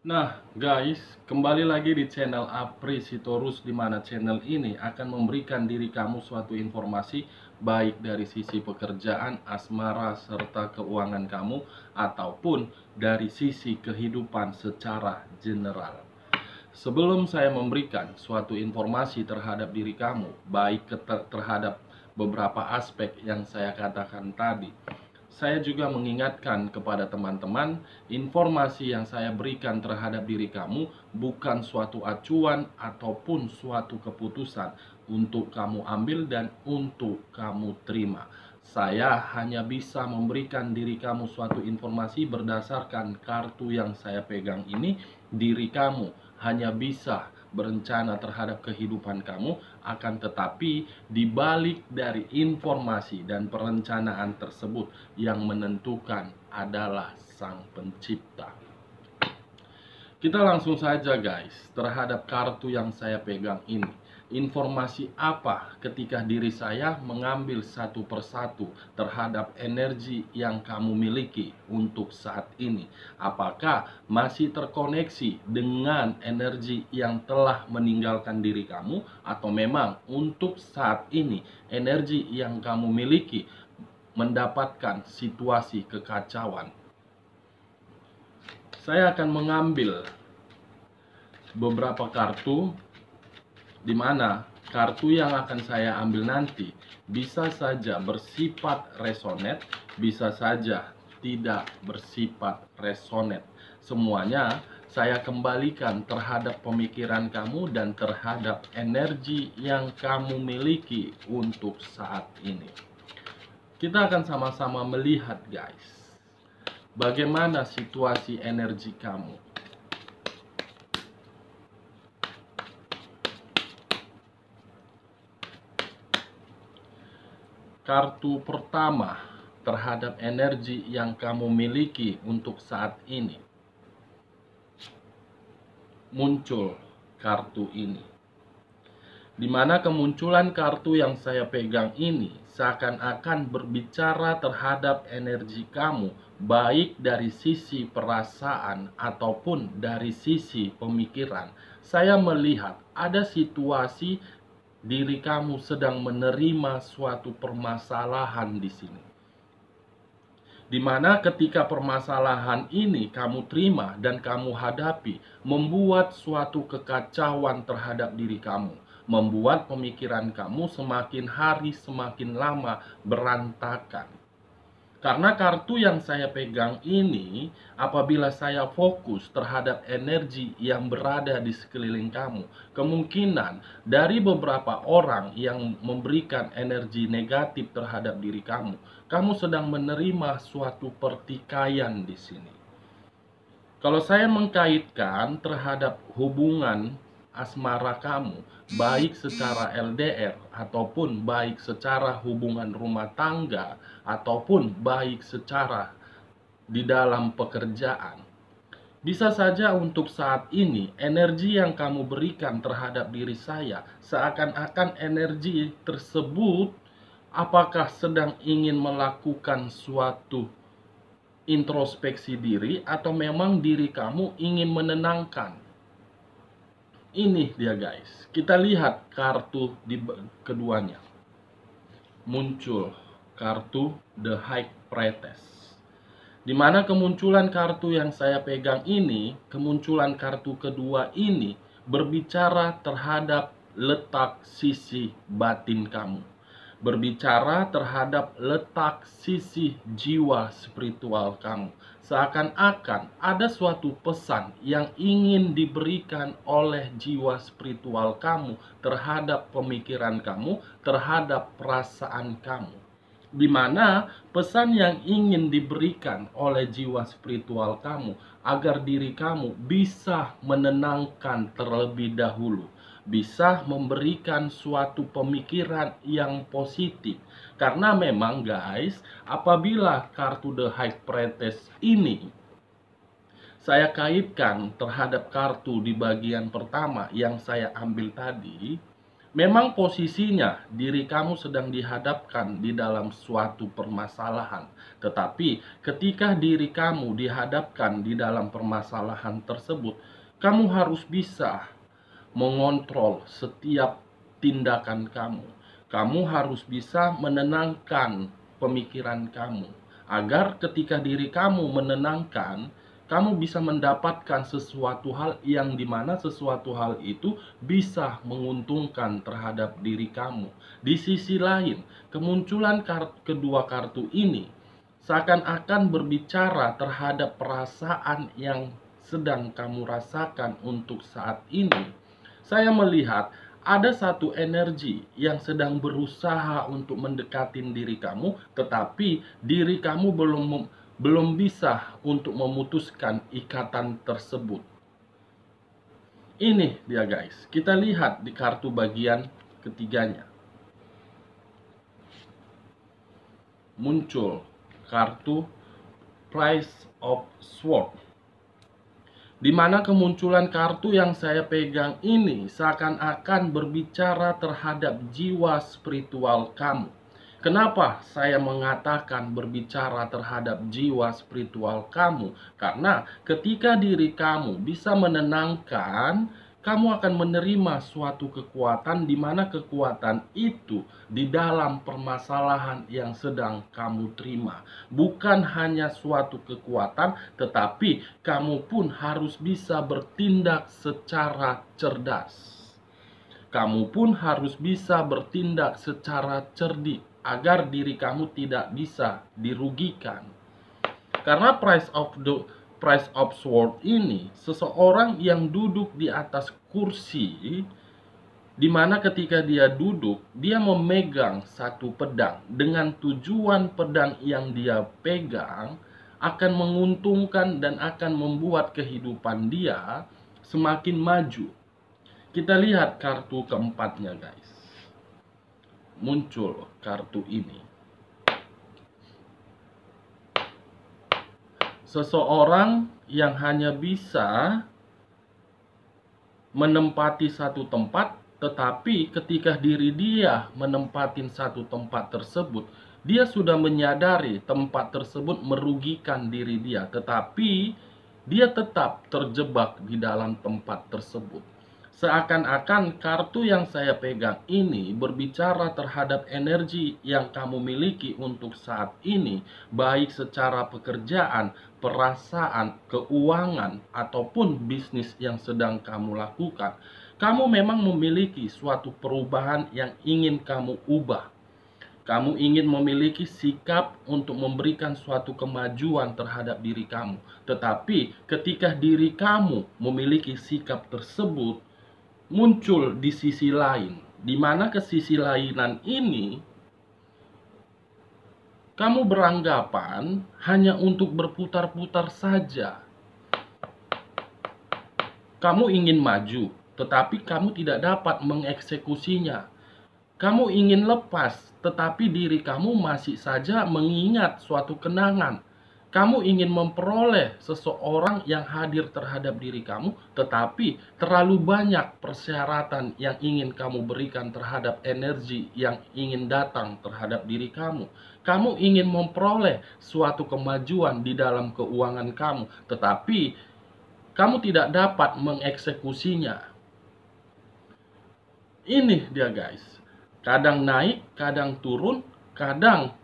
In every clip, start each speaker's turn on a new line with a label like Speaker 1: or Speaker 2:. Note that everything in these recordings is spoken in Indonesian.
Speaker 1: Nah, guys, kembali lagi di channel Apri Sitorus, di mana channel ini akan memberikan diri kamu suatu informasi baik dari sisi pekerjaan, asmara, serta keuangan kamu, ataupun dari sisi kehidupan secara general. Sebelum saya memberikan suatu informasi terhadap diri kamu, baik terhadap beberapa aspek yang saya katakan tadi, saya juga mengingatkan kepada teman-teman, informasi yang saya berikan terhadap diri kamu bukan suatu acuan ataupun suatu keputusan untuk kamu ambil dan untuk kamu terima. Saya hanya bisa memberikan diri kamu suatu informasi berdasarkan kartu yang saya pegang ini. Diri kamu hanya bisa berencana terhadap kehidupan kamu, akan tetapi di balik dari informasi dan perencanaan tersebut yang menentukan adalah Sang Pencipta. Kita langsung saja guys terhadap kartu yang saya pegang ini. Informasi apa ketika diri saya mengambil satu persatu terhadap energi yang kamu miliki untuk saat ini? Apakah masih terkoneksi dengan energi yang telah meninggalkan diri kamu, atau memang untuk saat ini energi yang kamu miliki mendapatkan situasi kekacauan? Saya akan mengambil beberapa kartu, di mana kartu yang akan saya ambil nanti bisa saja bersifat resonate, bisa saja tidak bersifat resonate. Semuanya saya kembalikan terhadap pemikiran kamu dan terhadap energi yang kamu miliki untuk saat ini. Kita akan sama-sama melihat guys, bagaimana situasi energi kamu. Kartu pertama terhadap energi yang kamu miliki untuk saat ini. Muncul kartu ini. Di mana kemunculan kartu yang saya pegang ini seakan-akan berbicara terhadap energi kamu, baik dari sisi perasaan ataupun dari sisi pemikiran. Saya melihat ada situasi diri kamu sedang menerima suatu permasalahan di sini. Dimana ketika permasalahan ini kamu terima dan kamu hadapi, membuat suatu kekacauan terhadap diri kamu, membuat pemikiran kamu semakin hari semakin lama berantakan. Karena kartu yang saya pegang ini, apabila saya fokus terhadap energi yang berada di sekeliling kamu, kemungkinan dari beberapa orang yang memberikan energi negatif terhadap diri kamu, kamu sedang menerima suatu pertikaian di sini. Kalau saya mengkaitkan terhadap hubungan asmara kamu, baik secara LDR ataupun baik secara hubungan rumah tangga ataupun baik secara di dalam pekerjaan, bisa saja untuk saat ini energi yang kamu berikan terhadap diri saya seakan-akan energi tersebut apakah sedang ingin melakukan suatu introspeksi diri, atau memang diri kamu ingin menenangkan. Ini dia guys, kita lihat kartu di keduanya. Muncul kartu The High Priestess, di mana kemunculan kartu yang saya pegang ini, kemunculan kartu kedua ini berbicara terhadap letak sisi batin kamu, berbicara terhadap letak sisi jiwa spiritual kamu. Seakan-akan ada suatu pesan yang ingin diberikan oleh jiwa spiritual kamu terhadap pemikiran kamu, terhadap perasaan kamu. Di mana pesan yang ingin diberikan oleh jiwa spiritual kamu agar diri kamu bisa menenangkan terlebih dahulu, bisa memberikan suatu pemikiran yang positif. Karena memang guys, apabila kartu The High Priestess ini saya kaitkan terhadap kartu di bagian pertama yang saya ambil tadi, Memang posisinya diri kamu sedang dihadapkan di dalam suatu permasalahan. Tetapi ketika diri kamu dihadapkan di dalam permasalahan tersebut, kamu harus bisa mengontrol setiap tindakan kamu. Kamu harus bisa menenangkan pemikiran kamu, agar ketika diri kamu menenangkan, kamu bisa mendapatkan sesuatu hal yang dimana sesuatu hal itu bisa menguntungkan terhadap diri kamu. Di sisi lain, kemunculan kedua kartu ini seakan-akan berbicara terhadap perasaan yang sedang kamu rasakan untuk saat ini. Saya melihat ada satu energi yang sedang berusaha untuk mendekatin diri kamu, tetapi diri kamu belum bisa untuk memutuskan ikatan tersebut. Ini dia guys, kita lihat di kartu bagian ketiganya. Muncul kartu Price of Swords, di mana kemunculan kartu yang saya pegang ini seakan-akan berbicara terhadap jiwa spiritual kamu. Kenapa saya mengatakan berbicara terhadap jiwa spiritual kamu? Karena ketika diri kamu bisa menenangkan, kamu akan menerima suatu kekuatan, di mana kekuatan itu di dalam permasalahan yang sedang kamu terima. Bukan hanya suatu kekuatan, tetapi kamu pun harus bisa bertindak secara cerdas. Kamu pun harus bisa bertindak secara cerdik, agar diri kamu tidak bisa dirugikan. Karena Price of Sword ini seseorang yang duduk di atas kursi, di mana ketika dia duduk, dia memegang satu pedang, dengan tujuan pedang yang dia pegang akan menguntungkan dan akan membuat kehidupan dia semakin maju. Kita lihat kartu keempatnya guys. Muncul kartu ini. Seseorang yang hanya bisa menempati satu tempat, tetapi ketika diri dia menempatin satu tempat tersebut, dia sudah menyadari tempat tersebut merugikan diri dia, tetapi dia tetap terjebak di dalam tempat tersebut. Seakan-akan kartu yang saya pegang ini berbicara terhadap energi yang kamu miliki untuk saat ini, baik secara pekerjaan, perasaan, keuangan, ataupun bisnis yang sedang kamu lakukan. Kamu memang memiliki suatu perubahan yang ingin kamu ubah. Kamu ingin memiliki sikap untuk memberikan suatu kemajuan terhadap diri kamu. Tetapi ketika diri kamu memiliki sikap tersebut, muncul di sisi lain, di mana kesisi lainan ini kamu beranggapan hanya untuk berputar-putar saja. Kamu ingin maju, tetapi kamu tidak dapat mengeksekusinya. Kamu ingin lepas, tetapi diri kamu masih saja mengingat suatu kenangan. Kamu ingin memperoleh seseorang yang hadir terhadap diri kamu, tetapi terlalu banyak persyaratan yang ingin kamu berikan terhadap energi yang ingin datang terhadap diri kamu. Kamu ingin memperoleh suatu kemajuan di dalam keuangan kamu, tetapi kamu tidak dapat mengeksekusinya. Ini dia guys. Kadang naik, kadang turun, kadang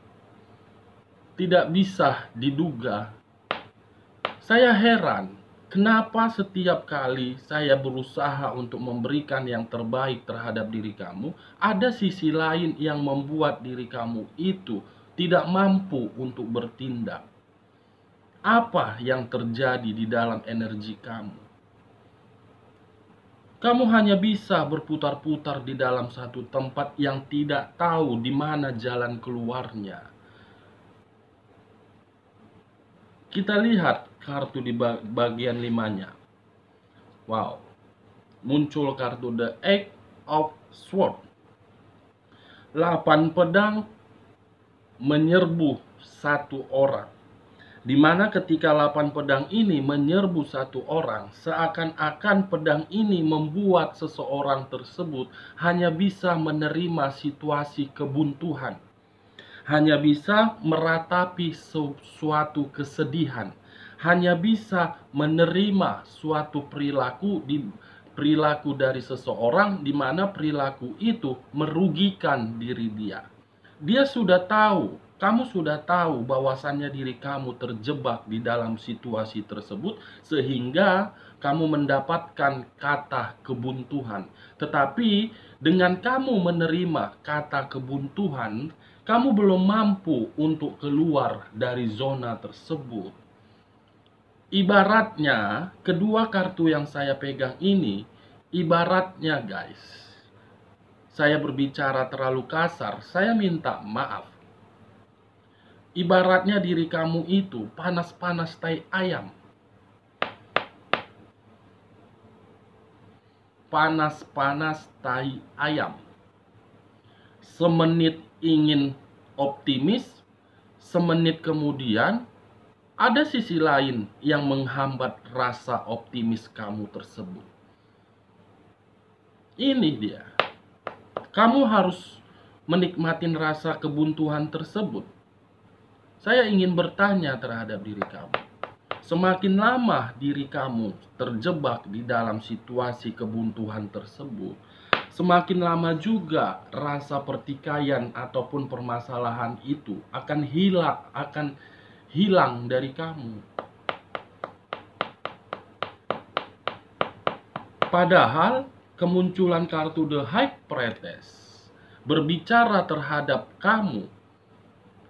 Speaker 1: tidak bisa diduga. Saya heran, kenapa setiap kali saya berusaha untuk memberikan yang terbaik terhadap diri kamu, ada sisi lain yang membuat diri kamu itu tidak mampu untuk bertindak. Apa yang terjadi di dalam energi kamu? Kamu hanya bisa berputar-putar di dalam satu tempat yang tidak tahu di mana jalan keluarnya. Kita lihat kartu di bagian 5-nya. Wow. Muncul kartu The Eight of Swords. 8 pedang menyerbu satu orang. Di mana ketika 8 pedang ini menyerbu satu orang, seakan-akan pedang ini membuat seseorang tersebut hanya bisa menerima situasi kebuntuan, hanya bisa meratapi suatu kesedihan, hanya bisa menerima suatu perilaku dari seseorang di mana perilaku itu merugikan diri dia. Dia sudah tahu, kamu sudah tahu bahwasannya diri kamu terjebak di dalam situasi tersebut sehingga kamu mendapatkan kata kebuntuan. Tetapi dengan kamu menerima kata kebuntuan, kamu belum mampu untuk keluar dari zona tersebut. Ibaratnya, kedua kartu yang saya pegang ini, ibaratnya guys, saya berbicara terlalu kasar, saya minta maaf. Ibaratnya diri kamu itu panas-panas tai ayam. Panas-panas tai ayam. Semenit ingin optimis, semenit kemudian ada sisi lain yang menghambat rasa optimis kamu tersebut. Ini dia. Kamu harus menikmati rasa kebuntuan tersebut. Saya ingin bertanya terhadap diri kamu. Semakin lama diri kamu terjebak di dalam situasi kebuntuan tersebut, semakin lama juga rasa pertikaian ataupun permasalahan itu akan hilang dari kamu. Padahal kemunculan kartu The High Priestess berbicara terhadap kamu.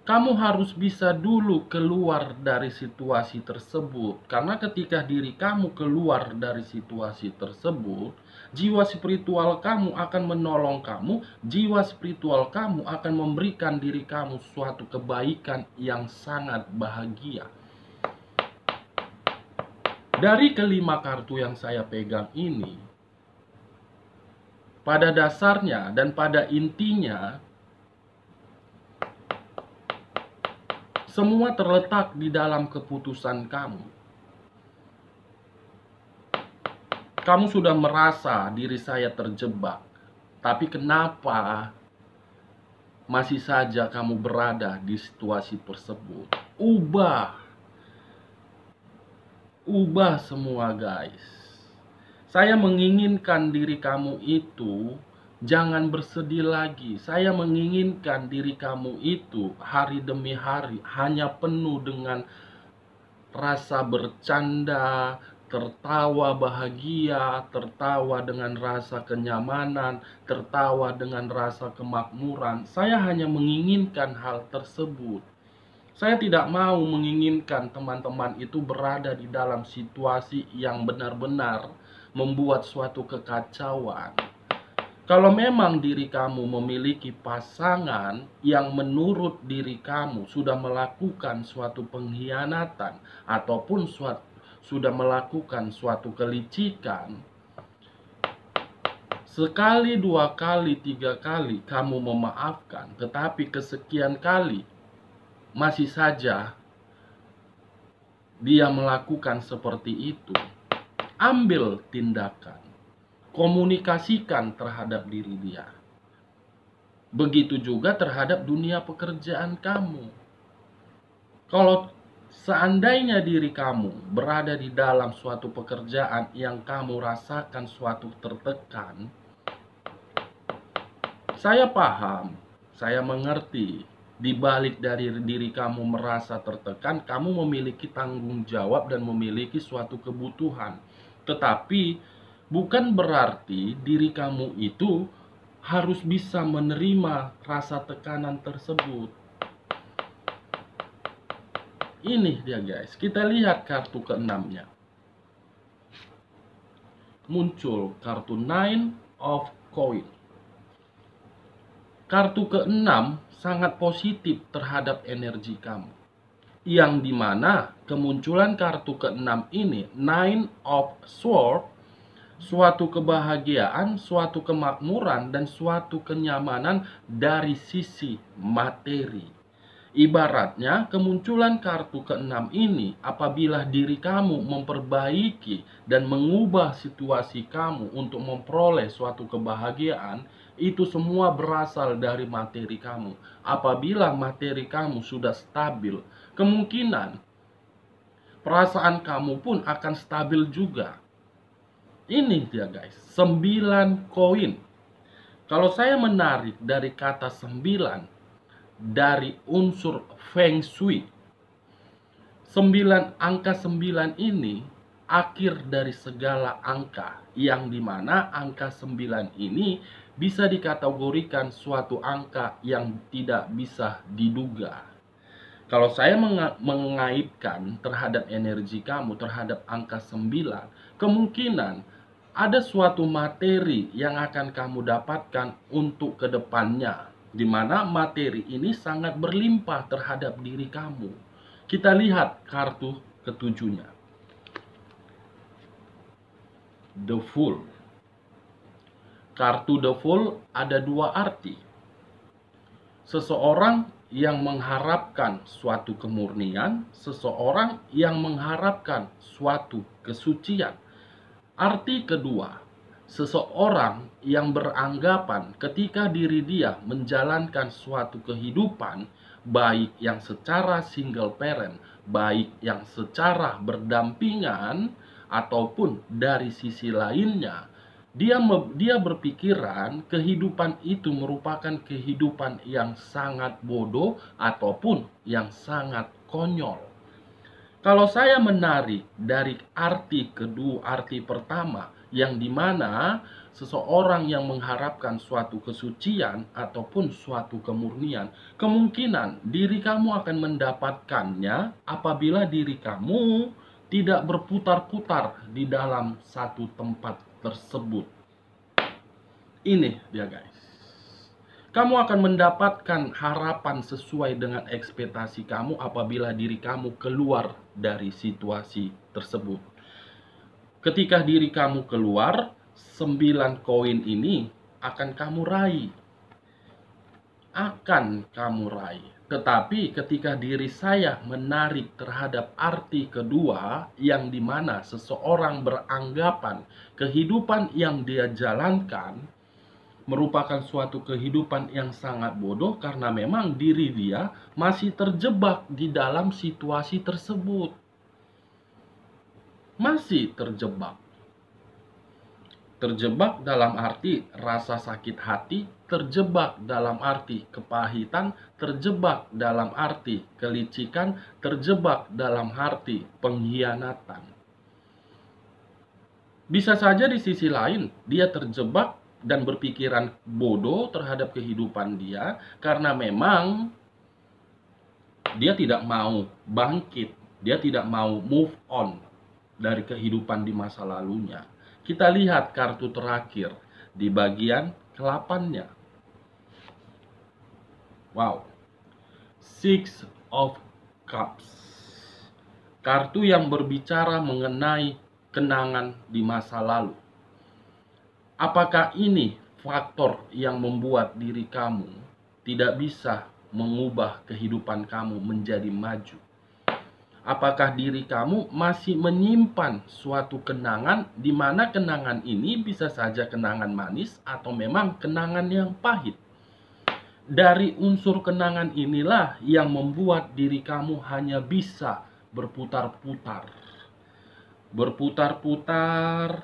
Speaker 1: Kamu harus bisa dulu keluar dari situasi tersebut. Karena ketika diri kamu keluar dari situasi tersebut, jiwa spiritual kamu akan menolong kamu. Jiwa spiritual kamu akan memberikan diri kamu suatu kebaikan yang sangat bahagia. Dari kelima kartu yang saya pegang ini, pada dasarnya dan pada intinya, semua terletak di dalam keputusan kamu. Kamu sudah merasa diri saya terjebak, tapi kenapa masih saja kamu berada di situasi tersebut? Ubah semua guys. Saya menginginkan diri kamu itu jangan bersedih lagi. Saya menginginkan diri kamu itu hari demi hari hanya penuh dengan rasa bercanda, tertawa bahagia, tertawa dengan rasa kenyamanan, tertawa dengan rasa kemakmuran. Saya hanya menginginkan hal tersebut. Saya tidak mau menginginkan teman-teman itu berada di dalam situasi yang benar-benar membuat suatu kekacauan. Kalau memang diri kamu memiliki pasangan yang menurut diri kamu sudah melakukan suatu pengkhianatan ataupun sudah melakukan suatu kelicikan, sekali, dua kali, tiga kali kamu memaafkan, tetapi kesekian kali masih saja dia melakukan seperti itu, ambil tindakan, komunikasikan terhadap diri dia. Begitu juga terhadap dunia pekerjaan kamu. Kalau seandainya diri kamu berada di dalam suatu pekerjaan yang kamu rasakan suatu tertekan, saya paham, saya mengerti. Di balik dari diri kamu merasa tertekan, kamu memiliki tanggung jawab dan memiliki suatu kebutuhan. Tetapi bukan berarti diri kamu itu harus bisa menerima rasa tekanan tersebut. Ini dia guys, kita lihat kartu ke-6-nya. Muncul kartu Nine of Coins. Kartu ke-6 sangat positif terhadap energi kamu. Yang dimana kemunculan kartu ke-6 ini, Nine of Swords, suatu kebahagiaan, suatu kemakmuran, dan suatu kenyamanan dari sisi materi. Ibaratnya kemunculan kartu keenam ini apabila diri kamu memperbaiki dan mengubah situasi kamu untuk memperoleh suatu kebahagiaan, itu semua berasal dari materi kamu. Apabila materi kamu sudah stabil, kemungkinan perasaan kamu pun akan stabil juga. Ini dia guys, 9 koin. Kalau saya menarik dari kata 9 dari unsur Feng Shui, angka 9 ini akhir dari segala angka, yang dimana angka 9 ini bisa dikategorikan suatu angka yang tidak bisa diduga. Kalau saya mengaitkan terhadap energi kamu terhadap angka 9, kemungkinan ada suatu materi yang akan kamu dapatkan untuk kedepannya, di mana materi ini sangat berlimpah terhadap diri kamu. Kita lihat kartu ketujuhnya, The Fool. Kartu The Fool ada dua arti. Seseorang yang mengharapkan suatu kemurnian, seseorang yang mengharapkan suatu kesucian. Arti kedua, seseorang yang beranggapan ketika diri dia menjalankan suatu kehidupan, baik yang secara single parent, baik yang secara berdampingan, ataupun dari sisi lainnya, dia berpikiran kehidupan itu merupakan kehidupan yang sangat bodoh ataupun yang sangat konyol. Kalau saya menarik dari arti kedua, arti pertama, yang dimana seseorang yang mengharapkan suatu kesucian ataupun suatu kemurnian, kemungkinan diri kamu akan mendapatkannya apabila diri kamu tidak berputar-putar di dalam satu tempat tersebut. Ini dia guys. Kamu akan mendapatkan harapan sesuai dengan ekspektasi kamu apabila diri kamu keluar dari situasi tersebut. Ketika diri kamu keluar, 9 koin ini akan kamu raih. Tetapi ketika diri saya menarik terhadap arti kedua, yang dimana seseorang beranggapan kehidupan yang dia jalankan merupakan suatu kehidupan yang sangat bodoh karena memang diri dia masih terjebak di dalam situasi tersebut. Masih terjebak. Terjebak dalam arti rasa sakit hati, terjebak dalam arti kepahitan, terjebak dalam arti kelicikan, terjebak dalam arti pengkhianatan. Bisa saja di sisi lain dia terjebak dan berpikiran bodoh terhadap kehidupan dia karena memang dia tidak mau bangkit, dia tidak mau move on dari kehidupan di masa lalunya. Kita lihat kartu terakhir di bagian ke-8-nya. Wow. Six of Cups. Kartu yang berbicara mengenai kenangan di masa lalu. Apakah ini faktor yang membuat diri kamu tidak bisa mengubah kehidupan kamu menjadi maju? Apakah diri kamu masih menyimpan suatu kenangan di mana kenangan ini bisa saja kenangan manis atau memang kenangan yang pahit? Dari unsur kenangan inilah yang membuat diri kamu hanya bisa berputar-putar. Berputar-putar,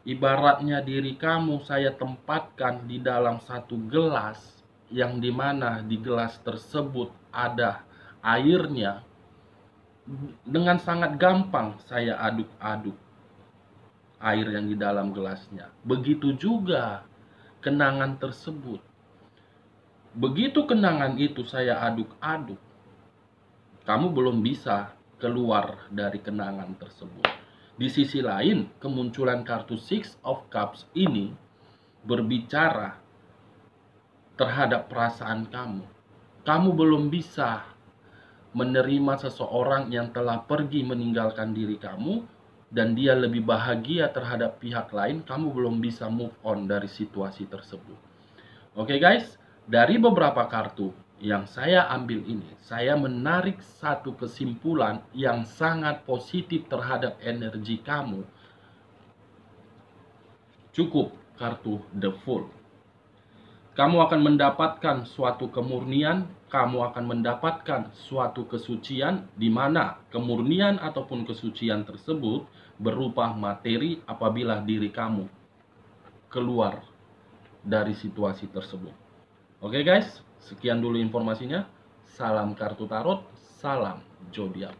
Speaker 1: ibaratnya diri kamu saya tempatkan di dalam satu gelas, yang dimana di gelas tersebut ada airnya. Dengan sangat gampang saya aduk-aduk air yang di dalam gelasnya. Begitu juga kenangan tersebut. Begitu kenangan itu saya aduk-aduk, kamu belum bisa keluar dari kenangan tersebut. Di sisi lain, kemunculan kartu Six of Cups ini berbicara terhadap perasaan kamu. Kamu belum bisa menerima seseorang yang telah pergi meninggalkan diri kamu dan dia lebih bahagia terhadap pihak lain. Kamu belum bisa move on dari situasi tersebut. Oke guys, dari beberapa kartu Yang saya ambil ini, saya menarik satu kesimpulan yang sangat positif terhadap energi kamu. Cukup kartu The Fool. Kamu akan mendapatkan suatu kemurnian, kamu akan mendapatkan suatu kesucian, di mana kemurnian ataupun kesucian tersebut berupa materi apabila diri kamu keluar dari situasi tersebut. Oke guys, sekian dulu informasinya. Salam kartu tarot, salam zodiak.